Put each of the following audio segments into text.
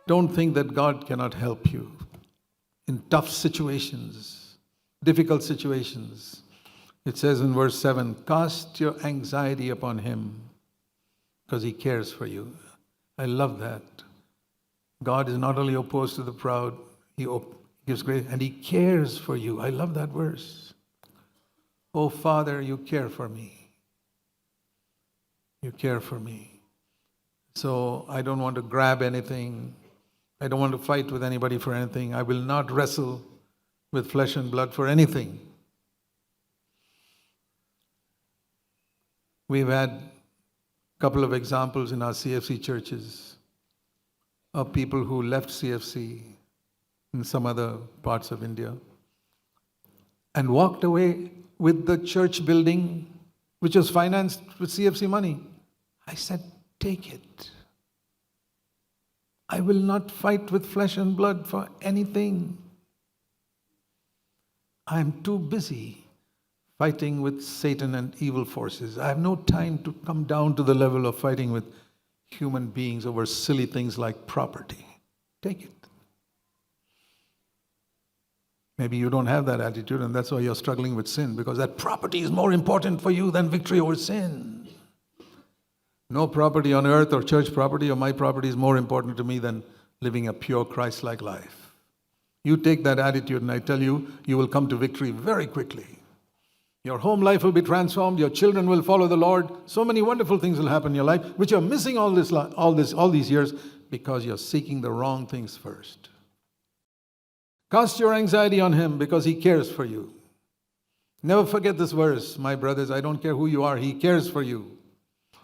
Don't think that God cannot help you in tough situations, difficult situations. It says in verse 7, cast your anxiety upon him because he cares for you. I love that. God is not only opposed to the proud, he gives grace, and he cares for you. I love that verse. Oh, Father, you care for me. You care for me. So I don't want to grab anything. I don't want to fight with anybody for anything. I will not wrestle with flesh and blood for anything. We've had a couple of examples in our CFC churches of people who left CFC in some other parts of India and walked away with the church building, which was financed with CFC money. I said, take it. I will not fight with flesh and blood for anything. I am too busy fighting with Satan and evil forces. I have no time to come down to the level of fighting with human beings over silly things like property. Take it. Maybe you don't have that attitude, and that's why you're struggling with sin, because that property is more important for you than victory over sin. No property on earth or church property or my property is more important to me than living a pure Christ-like life. You take that attitude, and I tell you, you will come to victory very quickly. Your home life will be transformed. Your children will follow the Lord. So many wonderful things will happen in your life, which you're missing all these years because you're seeking the wrong things first. Cast your anxiety on him because he cares for you. Never forget this verse, my brothers. I don't care who you are. He cares for you.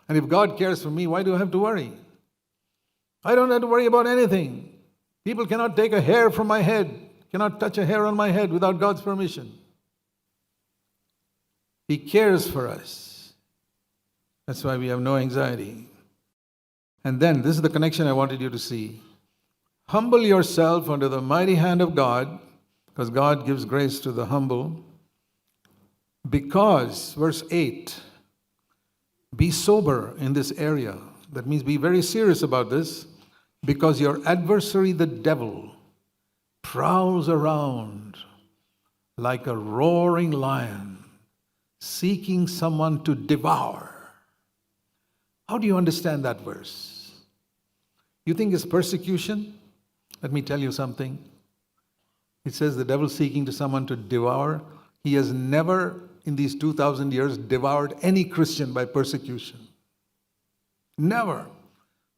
And if God cares for me, why do I have to worry? I don't have to worry about anything. People cannot take a hair from my head, cannot touch a hair on my head without God's permission. He cares for us. That's why we have no anxiety. And then, this is the connection I wanted you to see. Humble yourself under the mighty hand of God, because God gives grace to the humble. Because, verse 8, be sober in this area. That means be very serious about this, because your adversary, the devil, prowls around like a roaring lion, seeking someone to devour. How do you understand that verse? You think it's persecution? Let me tell you something. It says the devil seeking to someone to devour. He has never, in these 2,000 years, devoured any Christian by persecution. Never.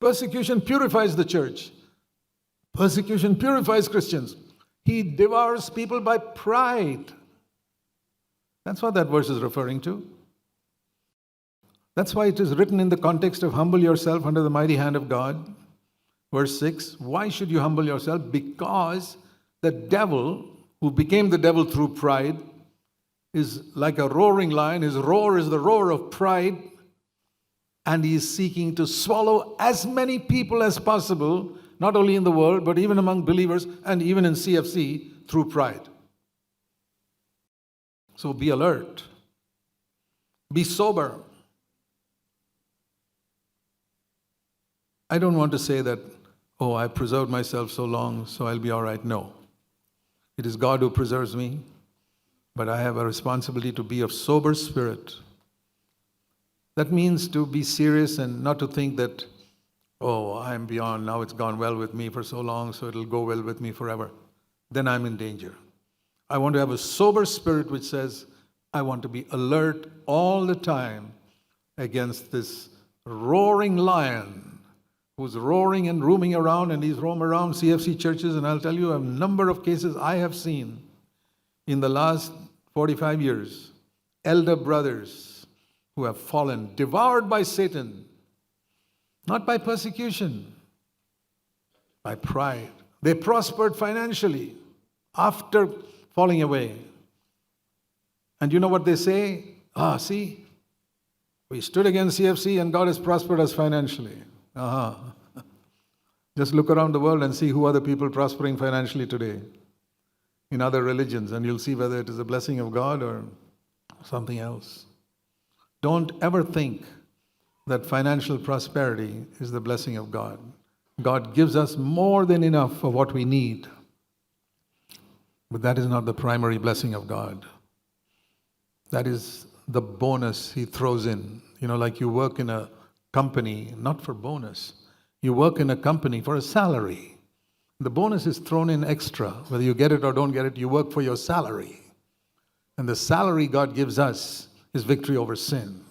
Persecution purifies the church. Persecution purifies Christians. He devours people by pride. That's what that verse is referring to. That's why it is written in the context of humble yourself under the mighty hand of God. Verse 6, why should you humble yourself? Because the devil, who became the devil through pride, is like a roaring lion. His roar is the roar of pride. And he is seeking to swallow as many people as possible, not only in the world, but even among believers and even in CFC, through pride. So be alert. Be sober. I don't want to say that, oh, I preserved myself so long, so I'll be all right. No. It is God who preserves me, but I have a responsibility to be of sober spirit. That means to be serious and not to think that, oh, I'm beyond, now it's gone well with me for so long, so it'll go well with me forever. Then I'm in danger. I want to have a sober spirit which says, I want to be alert all the time against this roaring lion who's roaring and roaming around, and he's roam around CFC churches, and I'll tell you a number of cases I have seen in the last 45 years. Elder brothers who have fallen, devoured by Satan, not by persecution, by pride. They prospered financially after falling away. And you know what they say? See, we stood against CFC and God has prospered us financially. Just look around the world and see who are the people prospering financially today in other religions, and you'll see whether it is a blessing of God or something else. Don't ever think that financial prosperity is the blessing of God. God gives us more than enough for what we need. But that is not the primary blessing of God. That is the bonus He throws in. Like you work in a company, not for bonus. You work in a company for a salary. The bonus is thrown in extra. Whether you get it or don't get it, you work for your salary. And the salary God gives us is victory over sin.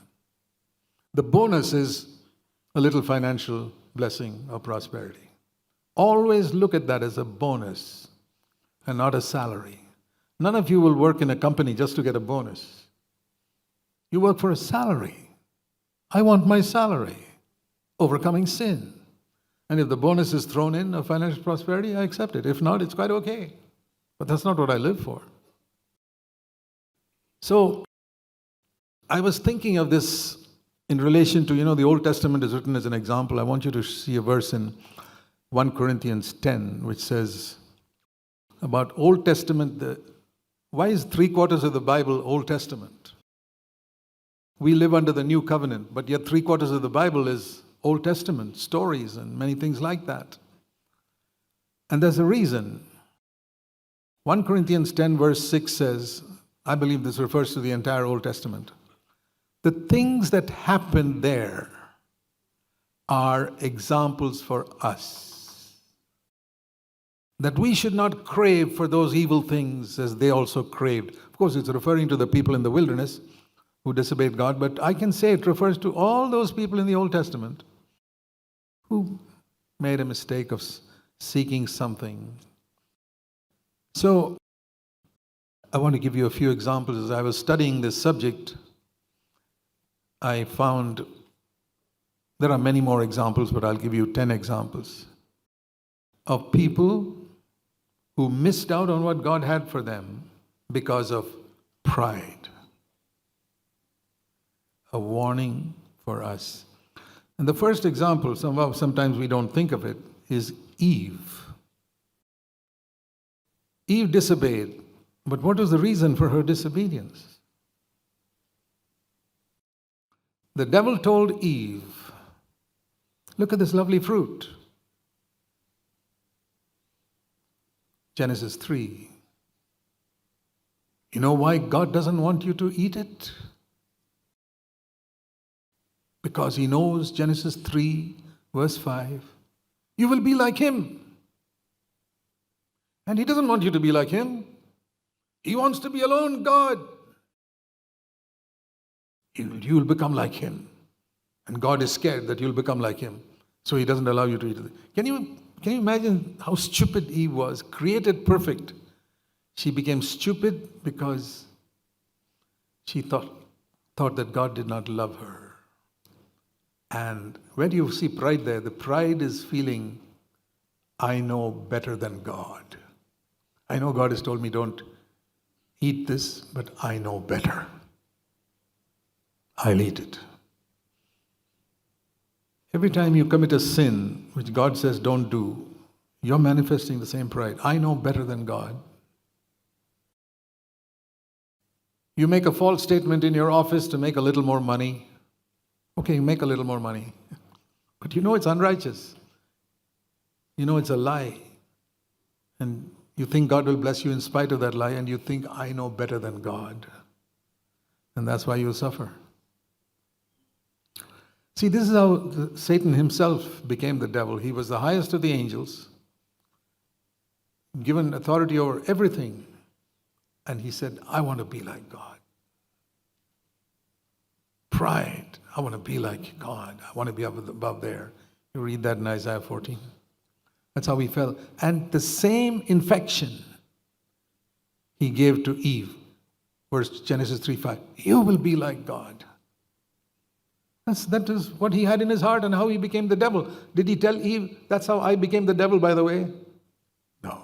The bonus is a little financial blessing or prosperity. Always look at that as a bonus and not a salary. None of you will work in a company just to get a bonus. You work for a salary. I want my salary. Overcoming sin. And if the bonus is thrown in of financial prosperity, I accept it. If not, it's quite okay. But that's not what I live for. So, I was thinking of this in relation to, the Old Testament is written as an example. I want you to see a verse in 1 Corinthians 10, which says about Old Testament, why is 3/4 of the Bible Old Testament? We live under the New Covenant, but yet 3/4 of the Bible is Old Testament, stories and many things like that. And there's a reason. 1 Corinthians 10 verse 6 says, I believe this refers to the entire Old Testament. The things that happen there are examples for us. That we should not crave for those evil things as they also craved. Of course, it's referring to the people in the wilderness who disobeyed God, but I can say it refers to all those people in the Old Testament who made a mistake of seeking something. So, I want to give you a few examples. As I was studying this subject, I found there are many more examples, but I'll give you 10 examples of people who missed out on what God had for them because of pride. A warning for us. And the first example, sometimes we don't think of it, is Eve. Eve disobeyed. But what was the reason for her disobedience? The devil told Eve, look at this lovely fruit. Genesis 3. You know why God doesn't want you to eat it? Because He knows, Genesis 3, verse 5, you will be like Him. And He doesn't want you to be like Him. He wants to be alone, God. You'll become like Him. And God is scared that you'll become like Him. So He doesn't allow you to eat it. Can you imagine how stupid Eve was? Created perfect. She became stupid because she thought that God did not love her. And where do you see pride there? The pride is feeling, I know better than God. I know God has told me don't eat this, but I know better. I'll eat it. Every time you commit a sin, which God says don't do, you're manifesting the same pride. I know better than God. You make a false statement in your office to make a little more money. Okay, you make a little more money. But you know it's unrighteous. You know it's a lie. And you think God will bless you in spite of that lie, and you think, I know better than God. And that's why you suffer. See, this is how Satan himself became the devil. He was the highest of the angels, given authority over everything. And he said, I want to be like God. Pride. I want to be like God. I want to be above there. You read that in Isaiah 14. That's how he fell. And the same infection he gave to Eve. Verse Genesis 3:5. You will be like God. That is what he had in his heart and how he became the devil. Did he tell Eve, that's how I became the devil, by the way? No.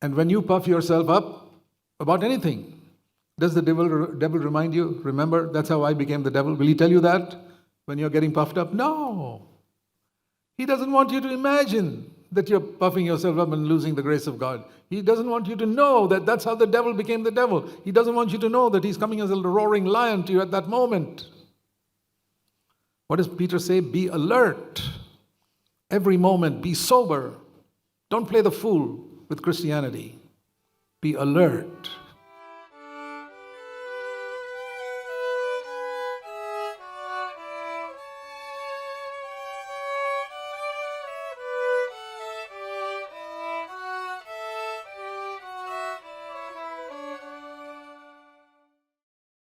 And when you puff yourself up about anything, does the devil remind you, remember, that's how I became the devil? Will he tell you that when you're getting puffed up? No. He doesn't want you to imagine that you're puffing yourself up and losing the grace of God. He doesn't want you to know that that's how the devil became the devil. He doesn't want you to know that he's coming as a roaring lion to you at that moment. What does Peter say? Be alert. Every moment, be sober. Don't play the fool with Christianity. Be alert.